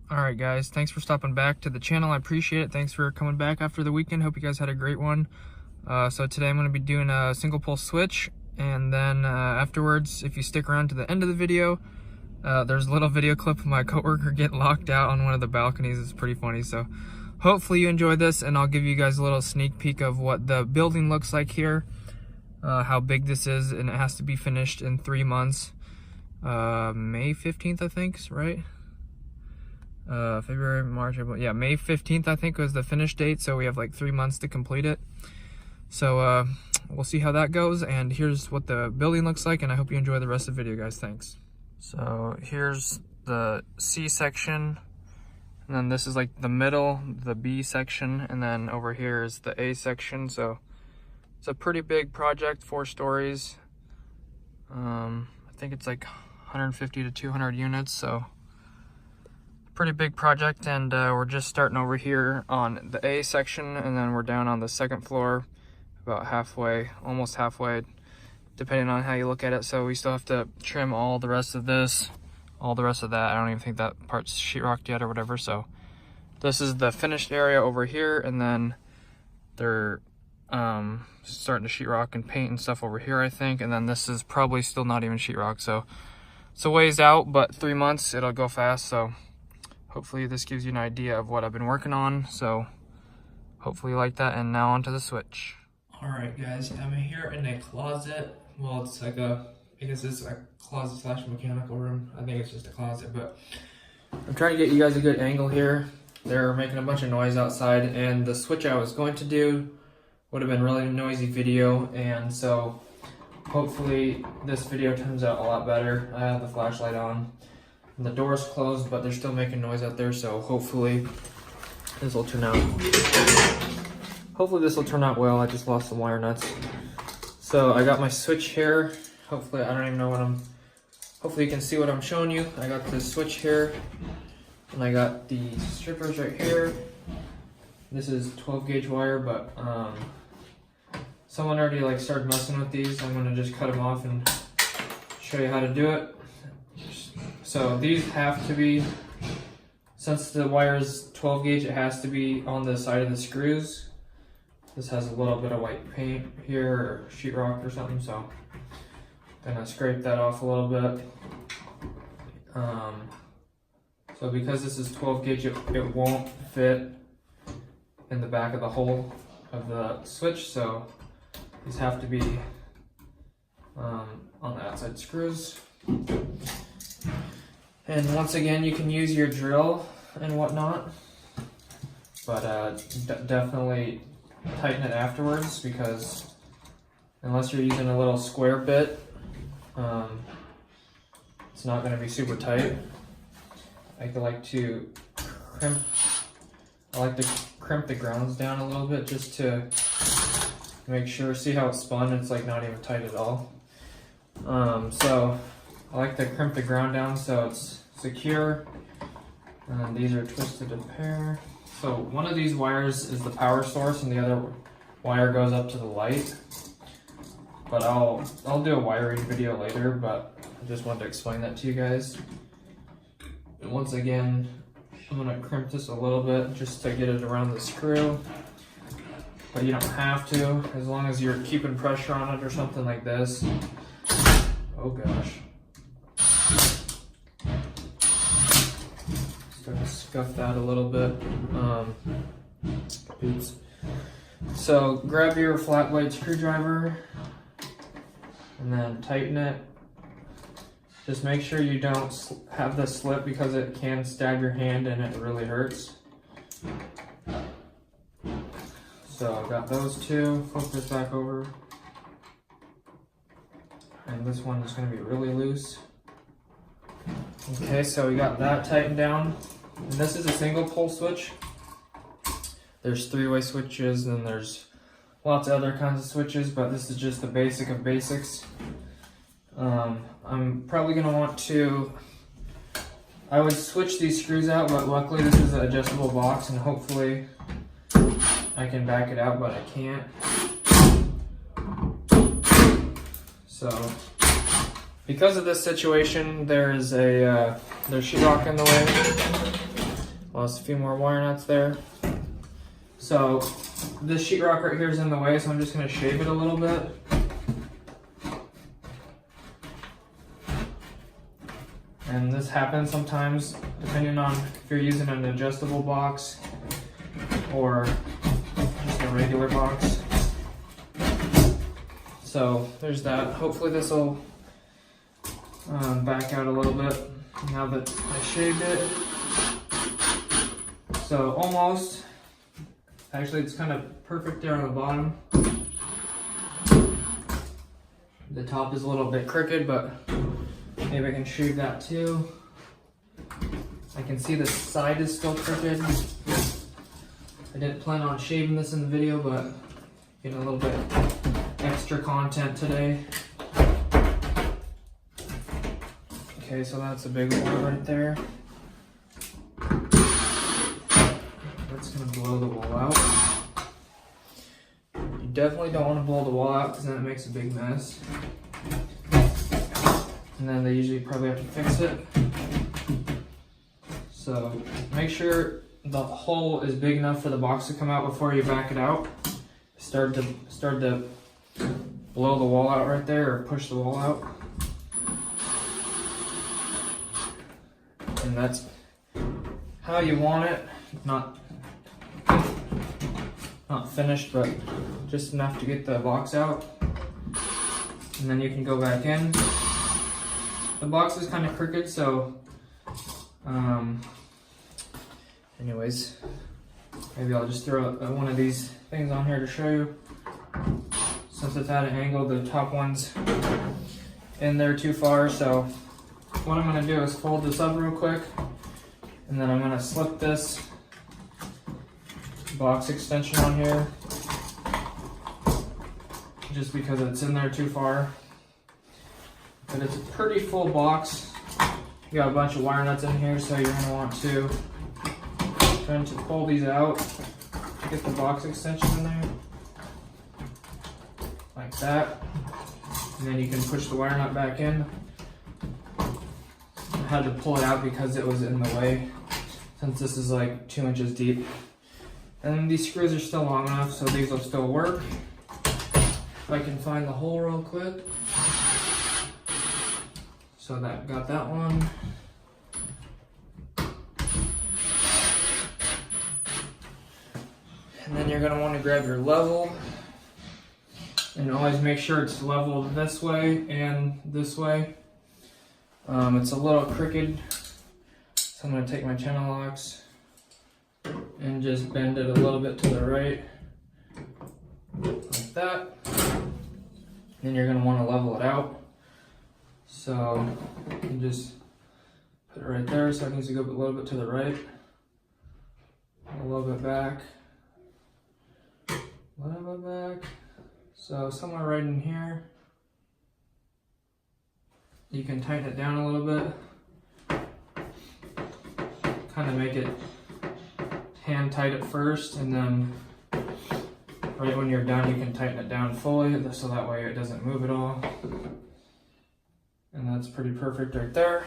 Alright guys, thanks for stopping back to the channel. I appreciate it. Thanks for coming back after the weekend. Hope you guys had a great one. So today I'm going to be doing a single pole switch, and then afterwards, if you stick around to the end of the video, there's a little video clip of my coworker getting locked out on one of the balconies. It's pretty funny. So hopefully you enjoy this, and I'll give you guys a little sneak peek of what the building looks like here, how big this is, and it has to be finished in 3 months. May 15th, I think, right? February, March, April. Yeah, May 15th, I think, was the finish date. So we have like 3 months to complete it. So we'll see how that goes. And here's what the building looks like. And I hope you enjoy the rest of the video, guys. Thanks. So here's the C section. And then this is like the middle, the B section. And then over here is the A section. So it's a pretty big project, 4 stories. I think it's like 150 to 200 units. So pretty big project, and we're just starting over here on the A section, and then we're down on the 2nd floor about halfway, almost halfway, depending on how you look at it. So we still have to trim all the rest of this, all the rest of that. I don't even think that part's sheetrocked yet or whatever. So this is the finished area over here, and then they're starting to sheetrock and paint and stuff over here, I think. And then this is probably still not even sheetrock, so it's a ways out, but 3 months, it'll go fast. So hopefully this gives you an idea of what I've been working on. So hopefully you like that. And now onto the switch. All right, guys, I'm here in a closet. Well, it's like I guess it's a closet slash mechanical room. I think it's just a closet, but I'm trying to get you guys a good angle here. They're making a bunch of noise outside, and the switch I was going to do would have been really noisy video. And so hopefully this video turns out a lot better. I have the flashlight on. And the door's closed, but they're still making noise out there, so hopefully this will turn out. Hopefully this will turn out well. I just lost some wire nuts. So I got my switch here. Hopefully, I don't even know what hopefully you can see what I'm showing you. I got the switch here, and I got the strippers right here. This is 12 gauge wire, but someone already started messing with these. I'm gonna just cut them off and show you how to do it. So these have to be, since the wire is 12 gauge, it has to be on the side of the screws. This has a little bit of white paint here, or sheetrock or something, so I'm gonna scrape that off a little bit. So because this is 12 gauge, it won't fit in the back of the hole of the switch, so these have to be on the outside screws. And once again, you can use your drill and whatnot, but definitely tighten it afterwards, because unless you're using a little square bit, it's not going to be super tight. I like to crimp the grounds down a little bit just to make sure. See how it's spun? It's like not even tight at all. So I like to crimp the ground down so it's secure. And these are twisted to pair. So one of these wires is the power source, and the other wire goes up to the light. But I'll do a wiring video later, but I just wanted to explain that to you guys. And once again, I'm gonna crimp this a little bit just to get it around the screw. But you don't have to, as long as you're keeping pressure on it or something like this. Oh gosh. Start to scuff that a little bit. Oops. So grab your flat blade screwdriver and then tighten it. Just make sure you don't have the slip, because it can stab your hand and it really hurts. So I've got those two. Flip this back over. And this one is going to be really loose. Okay, so we got that tightened down. And this is a single pole switch. There's 3-way switches, and there's lots of other kinds of switches, but this is just the basic of basics. I'm probably going to want to, I would switch these screws out, but luckily this is an adjustable box, and hopefully I can back it out, but I can't. So because of this situation, there's sheetrock in the way. Lost a few more wire nuts there. So this sheetrock right here is in the way, so I'm just gonna shave it a little bit. And this happens sometimes, depending on if you're using an adjustable box or just a regular box. So there's that. Hopefully this will back out a little bit now that I shaved it. So almost. Actually, it's kind of perfect there on the bottom. The top is a little bit crooked, but maybe I can shave that too. I can see the side is still crooked. I didn't plan on shaving this in the video, but getting a little bit extra content today. Okay, so that's a big one right there. That's gonna blow the wall out. You definitely don't want to blow the wall out because then it makes a big mess. And then they usually probably have to fix it. So make sure the hole is big enough for the box to come out before you back it out. Start to blow the wall out right there, or push the wall out. And that's how you want it. Not finished, but just enough to get the box out. And then you can go back in. The box is kind of crooked, so anyways, maybe I'll just throw one of these things on here to show you. Since it's at an angle, the top one's in there too far, so what I'm gonna do is fold this up real quick, and then I'm gonna slip this box extension on here, just because it's in there too far. But it's a pretty full box. You got a bunch of wire nuts in here, so you're gonna want to try to pull these out to get the box extension in there, like that. And then you can push the wire nut back in. I had to pull it out because it was in the way, since this is like 2 inches deep. And these screws are still long enough, so these will still work. If I can find the hole real quick. So that got that one. And then you're gonna want to grab your level, and always make sure it's leveled this way and this way. It's a little crooked, so I'm gonna take my channel locks and just bend it a little bit to the right, like that. Then you're gonna want to level it out. So you just put it right there, so it needs to go a little bit to the right, a little bit back, a little bit back. So somewhere right in here. You can tighten it down a little bit. Kind of make it hand tight at first, and then right when you're done, you can tighten it down fully, so that way it doesn't move at all. And that's pretty perfect right there.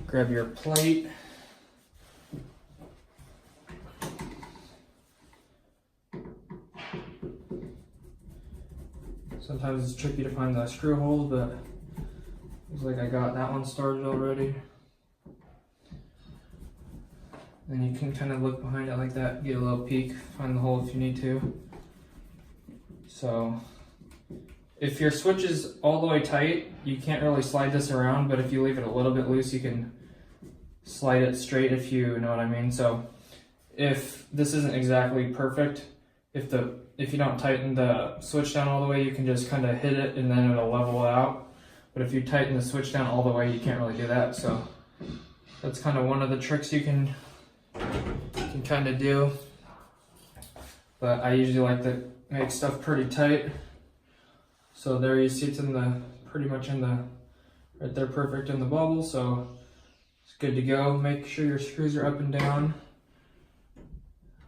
Grab your plate. Sometimes it's tricky to find the screw holes, but looks like I got that one started already. Then you can kind of look behind it like that, get a little peek, find the hole if you need to. So if your switch is all the way tight, you can't really slide this around, but if you leave it a little bit loose, you can slide it straight, if you know what I mean. So if this isn't exactly perfect, if you don't tighten the switch down all the way, you can just kind of hit it and then it'll level it out. But if you tighten the switch down all the way, you can't really do that. So that's kind of one of the tricks you can kind of do. But I usually like to make stuff pretty tight. So there you see it's in the, pretty much in the, right there, perfect in the bubble. So it's good to go. Make sure your screws are up and down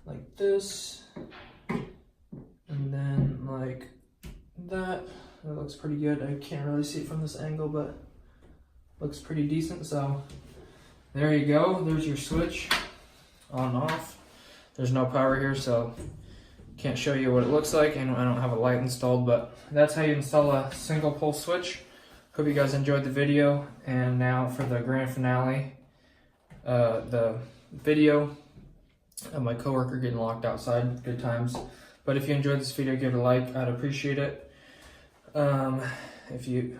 like this. And then like that. That looks pretty good. I can't really see it from this angle, but looks pretty decent. So there you go. There's your switch. on and off. There's no power here, so can't show you what it looks like, and I don't have a light installed, but that's how you install a single pole switch. Hope you guys enjoyed the video, and now for the grand finale, the video of my coworker getting locked outside. Good times. But if you enjoyed this video, give it a like. I'd appreciate it. So if you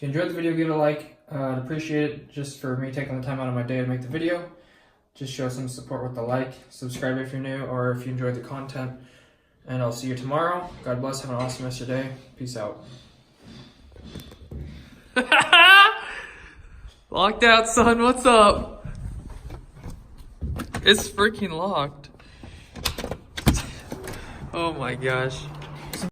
enjoyed the video, give it a like. I'd appreciate it, just for me taking the time out of my day to make the video. Just show some support with the like. Subscribe if you're new, or if you enjoyed the content. And I'll see you tomorrow. God bless. Have an awesome rest of your day. Peace out. Locked out, son. What's up? It's freaking locked. Oh my gosh.